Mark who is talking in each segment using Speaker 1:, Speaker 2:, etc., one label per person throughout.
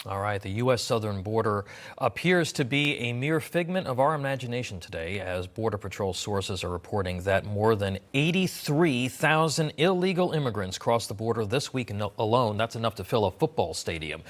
Speaker 1: All right, the U.S. southern border appears to be a mere figment of our imagination today, as Border Patrol sources are reporting that more than 83,000 illegal immigrants crossed the border this week alone. That's enough to fill a football stadium.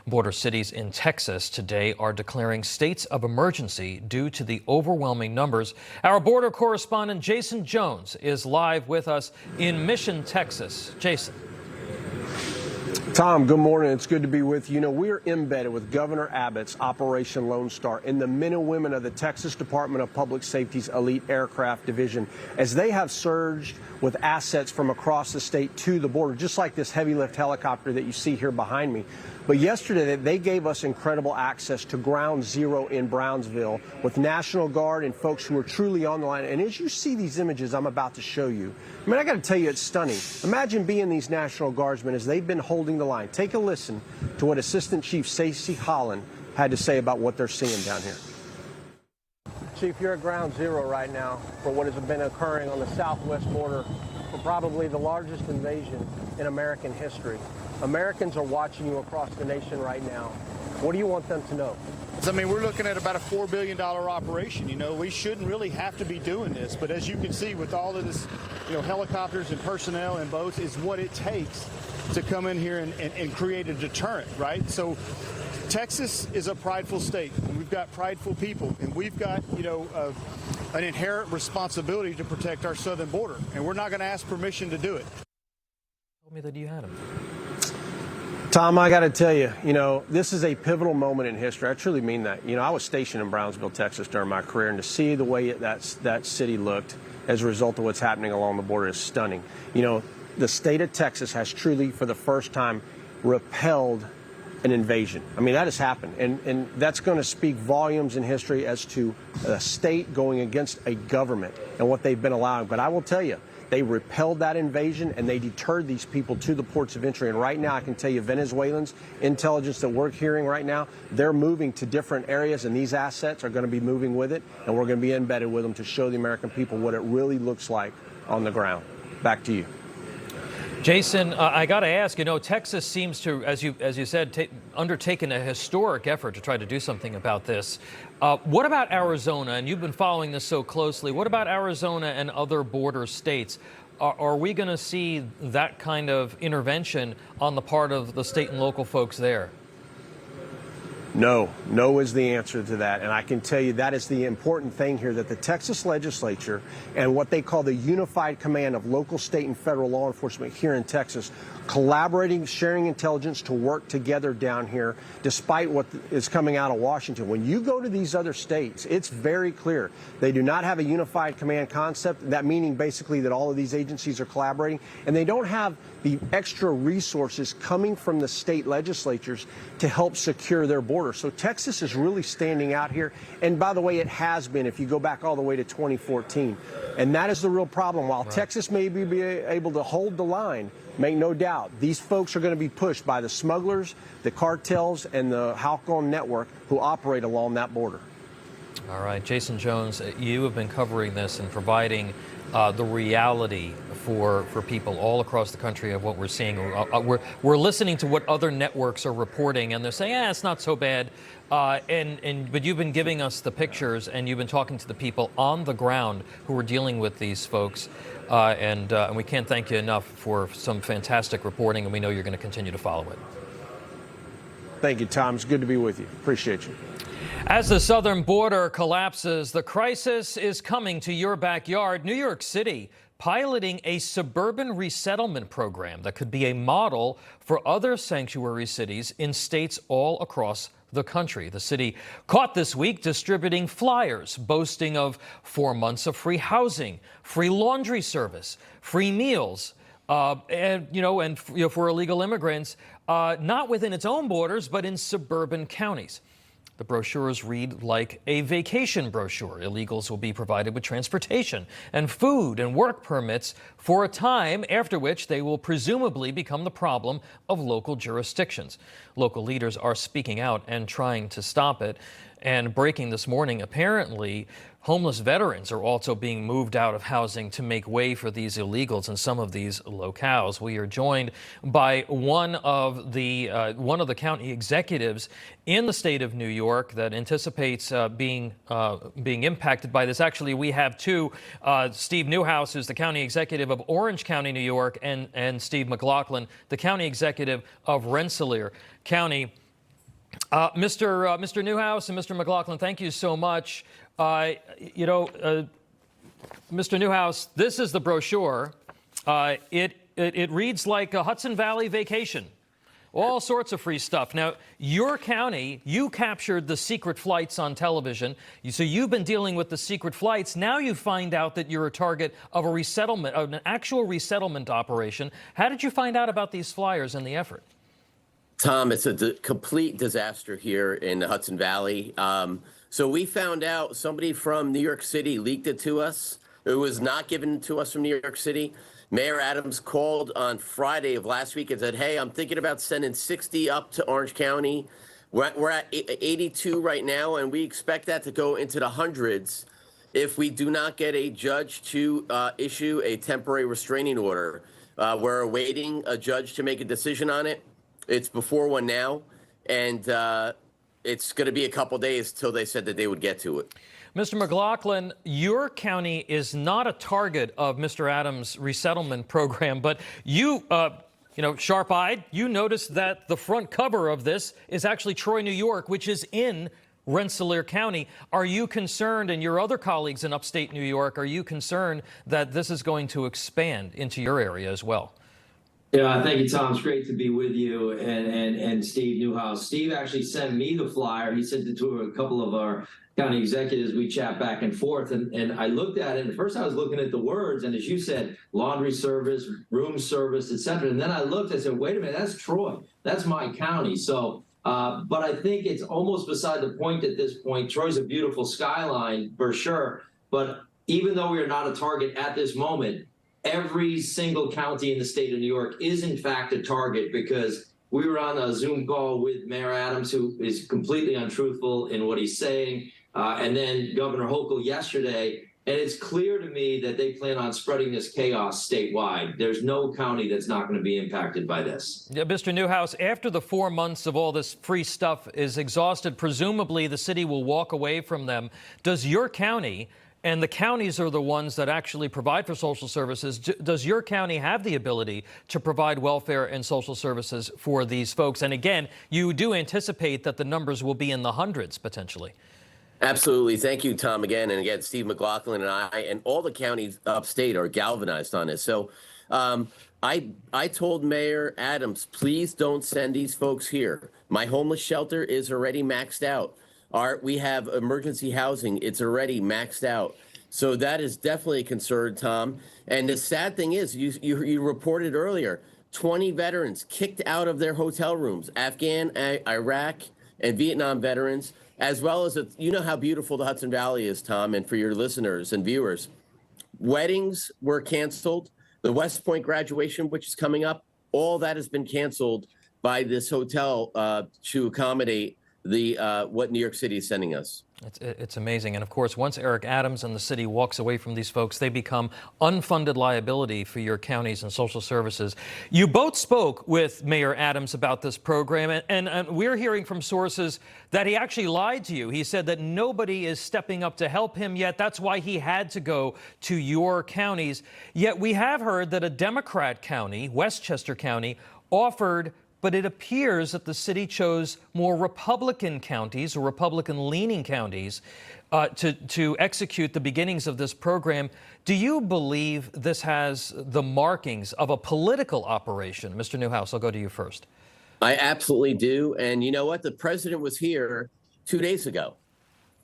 Speaker 1: Border cities in Texas today are declaring states of emergency due to the overwhelming numbers. Our border correspondent Jason Jones is live with us in Mission, Texas. Jason.
Speaker 2: Tom, good morning. It's good to be with you. You know, we're embedded with Governor Abbott's Operation Lone Star and the men and women of the Texas Department of Public Safety's Elite Aircraft Division as they have surged with assets from across the state to the border, just like this heavy lift helicopter that you see here behind me. But yesterday, they gave us incredible access to Ground Zero in Brownsville with National Guard and folks who are truly on the line. And as you see these images I'm about to show you, I mean, I got to tell you, it's stunning. Imagine being these National Guardsmen as they've been holding the line. Take a listen to what Assistant Chief Stacey Holland had to say about what they're seeing down here. Chief, you're at Ground Zero right now for what has been occurring on the southwest border for probably the largest invasion in American history. Americans are watching you across the nation right now. What do you want them to know?
Speaker 3: I mean, we're looking at about a $4 billion operation. You know, we shouldn't really have to be doing this. But as you can see, with all of this, you know, helicopters and personnel and boats is what it takes to come in here and create a deterrent, right? So Texas is a prideful state, and we've got prideful people, and we've got, you know, an inherent responsibility to protect our southern border, and we're not going to ask permission to do it.
Speaker 1: Tell me that you had him.
Speaker 2: Tom, I got to tell you, you know, this is a pivotal moment in history. I truly mean that. You know, I was stationed in Brownsville, Texas during my career, and to see the way that city looked as a result of what's happening along the border is stunning. You know, the state of Texas has truly, for the first time, repelled an invasion. I mean, that has happened, and that's going to speak volumes in history as to a state going against a government and what they've been allowing. But I will tell you, they repelled that invasion and they deterred these people to the ports of entry. And right now, I can tell you, Venezuelans, intelligence that we're hearing right now, they're moving to different areas, and these assets are going to be moving with it, and we're going to be embedded with them to show the American people what it really looks like on the ground. Back to you.
Speaker 1: Jason, I got to ask, you know, Texas seems to, as you said, undertaken a historic effort to try to do something about this. What about Arizona? And you've been following this so closely. What about Arizona and other border states? Are we going to see that kind of intervention on the part of the state and local folks there?
Speaker 2: No. No is the answer to that. And I can tell you that is the important thing here, that the Texas legislature and what they call the unified command of local, state, and federal law enforcement here in Texas, collaborating, sharing intelligence to work together down here, despite what is coming out of Washington. When you go to these other states, it's very clear. They do not have a unified command concept, that meaning basically that all of these agencies are collaborating, and they don't have the extra resources coming from the state legislatures to help secure their border. So Texas is really standing out here. And by the way, it has been, if you go back all the way to 2014. And that is the real problem. While Texas may be able to hold the line, make no doubt, these folks are going to be pushed by the smugglers, the cartels, and the Halcon network who operate along that border.
Speaker 1: All right, Jason Jones, you have been covering this and providing the reality for people all across the country of what we're seeing. We're listening to what other networks are reporting, and they're saying, it's not so bad. But you've been giving us the pictures, and you've been talking to the people on the ground who are dealing with these folks. And we can't thank you enough for some fantastic reporting, and we know you're going to continue to follow it.
Speaker 2: Thank you, Tom. It's good to be with you. Appreciate you.
Speaker 1: As the southern border collapses, the crisis is coming to your backyard. New York City piloting a suburban resettlement program that could be a model for other sanctuary cities in states all across the country. The city caught this week distributing flyers boasting of 4 months of free housing, free laundry service, free meals, and for illegal immigrants, not within its own borders, but in suburban counties. The brochures read like a vacation brochure. Illegals will be provided with transportation and food and work permits for a time, after which they will presumably become the problem of local jurisdictions. Local leaders are speaking out and trying to stop it. And breaking this morning, apparently homeless veterans are also being moved out of housing to make way for these illegals in some of these locales. We are joined by one of the county executives in the state of New York that anticipates being impacted by this. Actually, we have two: Steve Neuhaus, who's the county executive of Orange County, New York, and Steve McLaughlin, the county executive of Rensselaer County. Mr. Neuhaus and Mr. McLaughlin, thank you so much. Mr. Neuhaus, this is the brochure. It reads like a Hudson Valley vacation. All sorts of free stuff. Now, your county, you captured the secret flights on television. So you've been dealing with the secret flights. Now you find out that you're a target of a resettlement, of an actual resettlement operation. How did you find out about these flyers and the effort?
Speaker 4: Tom, it's a complete disaster here in the Hudson Valley. So we found out somebody from New York City leaked it to us. It was not given to us from New York City. Mayor Adams called on Friday of last week and said, hey, I'm thinking about sending 60 up to Orange County. We're at 82 right now, and we expect that to go into the hundreds if we do not get a judge to issue a temporary restraining order. We're awaiting a judge to make a decision on it. It's before one now, and it's going to be a couple days till they said that they would get to it.
Speaker 1: Mr. McLaughlin, your county is not a target of Mr. Adams' resettlement program, but you, sharp-eyed, you noticed that the front cover of this is actually Troy, New York, which is in Rensselaer County. Are you concerned, and your other colleagues in upstate New York, are you concerned that this is going to expand into your area as well?
Speaker 5: Yeah, thank you, Tom. It's great to be with you and Steve Neuhaus. Steve actually sent me the flyer. He sent it to a couple of our county executives. We chat back and forth, and I looked at it. And first, I was looking at the words, and as you said, laundry service, room service, etc. And then I looked. I said, "Wait a minute, that's Troy. That's my county." So, but I think it's almost beside the point at this point. Troy's a beautiful skyline for sure, but even though we are not a target at this moment, every single county in the state of New York is, in fact, a target, because we were on a Zoom call with Mayor Adams, who is completely untruthful in what he's saying, and then Governor Hochul yesterday. And it's clear to me that they plan on spreading this chaos statewide. There's no county that's not going to be impacted by this.
Speaker 1: Yeah, Mr. Neuhaus, after the 4 months of all this free stuff is exhausted, presumably the city will walk away from them. Does your county, and the counties are the ones that actually provide for social services, does your county have the ability to provide welfare and social services for these folks? And again, you do anticipate that the numbers will be in the hundreds potentially.
Speaker 4: Absolutely. Thank you, Tom, again. And again, Steve McLaughlin and I and all the counties upstate are galvanized on this. So I told Mayor Adams, please don't send these folks here. My homeless shelter is already maxed out. We have emergency housing. It's already maxed out. So that is definitely a concern, Tom. And the sad thing is, you reported earlier, 20 veterans kicked out of their hotel rooms, Afghan, Iraq, and Vietnam veterans, as well as, you know how beautiful the Hudson Valley is, Tom, and for your listeners and viewers. Weddings were canceled. The West Point graduation, which is coming up, all that has been canceled by this hotel to accommodate what New York City is sending us.
Speaker 1: It's amazing. And of course, once Eric Adams and the city walks away from these folks, they become unfunded liability for your counties and social services. You both spoke with Mayor Adams about this program, and we're hearing from sources that he actually lied to you. He said that nobody is stepping up to help him yet. That's why he had to go to your counties. Yet we have heard that a Democrat county, Westchester County, offered, but it appears that the city chose more Republican counties or Republican-leaning counties to execute the beginnings of this program. Do you believe this has the markings of a political operation? Mr. Neuhaus, I'll go to you first.
Speaker 4: I absolutely do. And you know what? The president was here 2 days ago,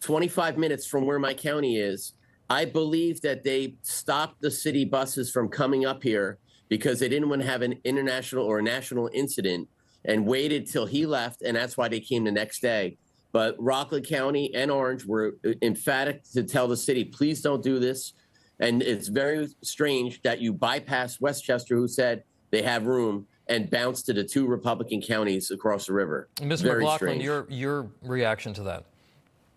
Speaker 4: 25 minutes from where my county is. I believe that they stopped the city buses from coming up here because they didn't want to have an international or a national incident, and waited till he left, and that's why they came the next day. But Rockland County and Orange were emphatic to tell the city, please don't do this. And it's very strange that you bypassed Westchester, who said they have room, and bounced to the two Republican counties across the river.
Speaker 1: Ms. McLaughlin, your reaction to that?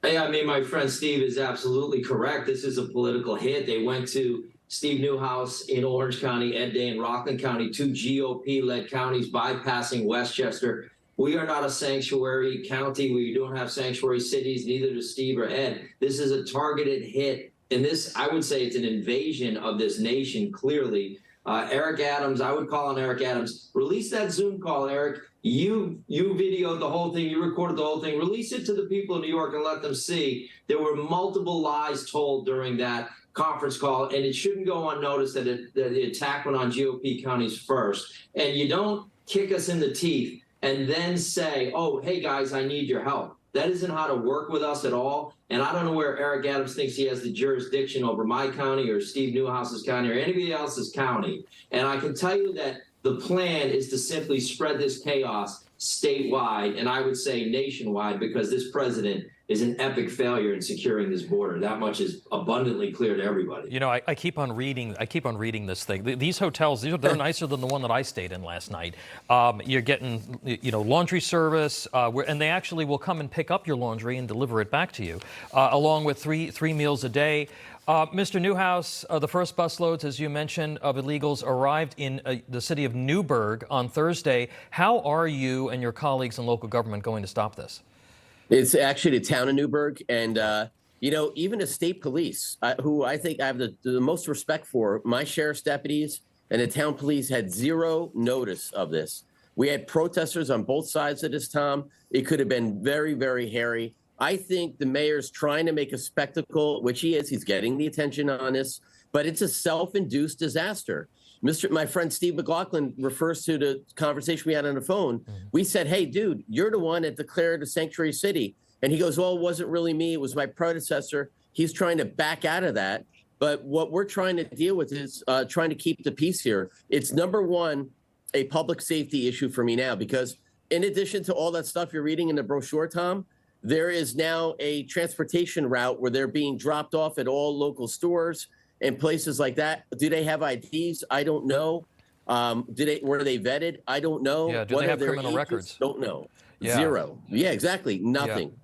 Speaker 5: Hey, I mean, my friend Steve is absolutely correct. This is a political hit. They went to Steve Neuhaus in Orange County, Ed Day in Rockland County, two GOP-led counties bypassing Westchester. We are not a sanctuary county. We don't have sanctuary cities, neither does Steve or Ed. This is a targeted hit. And this, I would say it's an invasion of this nation, clearly. Eric Adams, I would call on Eric Adams. Release that Zoom call, Eric. You videoed the whole thing. You recorded the whole thing. Release it to the people of New York and let them see there were multiple lies told during that conference call, and it shouldn't go unnoticed that the attack went on GOP counties first. And you don't kick us in the teeth and then say, oh, hey, guys, I need your help. That isn't how to work with us at all. And I don't know where Eric Adams thinks he has the jurisdiction over my county or Steve Neuhaus's county or anybody else's county. And I can tell you that the plan is to simply spread this chaos statewide, and I would say nationwide, because this president is an epic failure in securing this border. That much is abundantly clear to everybody.
Speaker 1: You know, I keep on reading this thing. These hotels, they're nicer than the one that I stayed in last night. You're getting, laundry service, and they actually will come and pick up your laundry and deliver it back to you, along with three meals a day. Mr. Neuhaus, the first busloads, as you mentioned, of illegals arrived in the city of Newburgh on Thursday. How are you and your colleagues in local government going to stop this?
Speaker 4: It's actually the town of Newburgh, and even the state police, who I think I have the most respect for. My sheriff's deputies and the town police had zero notice of this. We had protesters on both sides of this, Tom. It could have been very, very hairy. I think the mayor's trying to make a spectacle, which he is. He's getting the attention on this, but it's a self-induced disaster. My friend Steve McLaughlin refers to the conversation we had on the phone. We said, hey, dude, you're the one that declared a sanctuary city. And he goes, well, it wasn't really me. It was my predecessor. He's trying to back out of that. But what we're trying to deal with is trying to keep the peace here. It's number one, a public safety issue for me now, because in addition to all that stuff you're reading in the brochure, Tom, there is now a transportation route where they're being dropped off at all local stores and places like that. Do they have IDs? I don't know. Were they vetted? I don't know.
Speaker 1: Yeah, do they have criminal records?
Speaker 4: Don't know.
Speaker 1: Yeah.
Speaker 4: Zero. Yeah, exactly. Nothing.
Speaker 1: Yeah.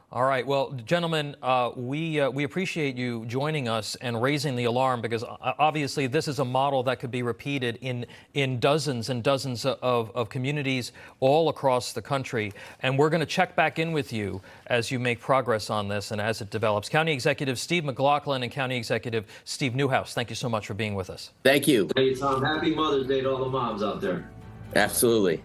Speaker 1: All right. Well, gentlemen, we appreciate you joining us and raising the alarm, because obviously this is a model that could be repeated in dozens and dozens of communities all across the country. And we're going to check back in with you as you make progress on this and as it develops. County Executive Steve McLaughlin and County Executive Steve Neuhaus, thank you so much for being with us.
Speaker 4: Thank you.
Speaker 5: Hey, Tom, happy Mother's Day to all the moms out there.
Speaker 4: Absolutely.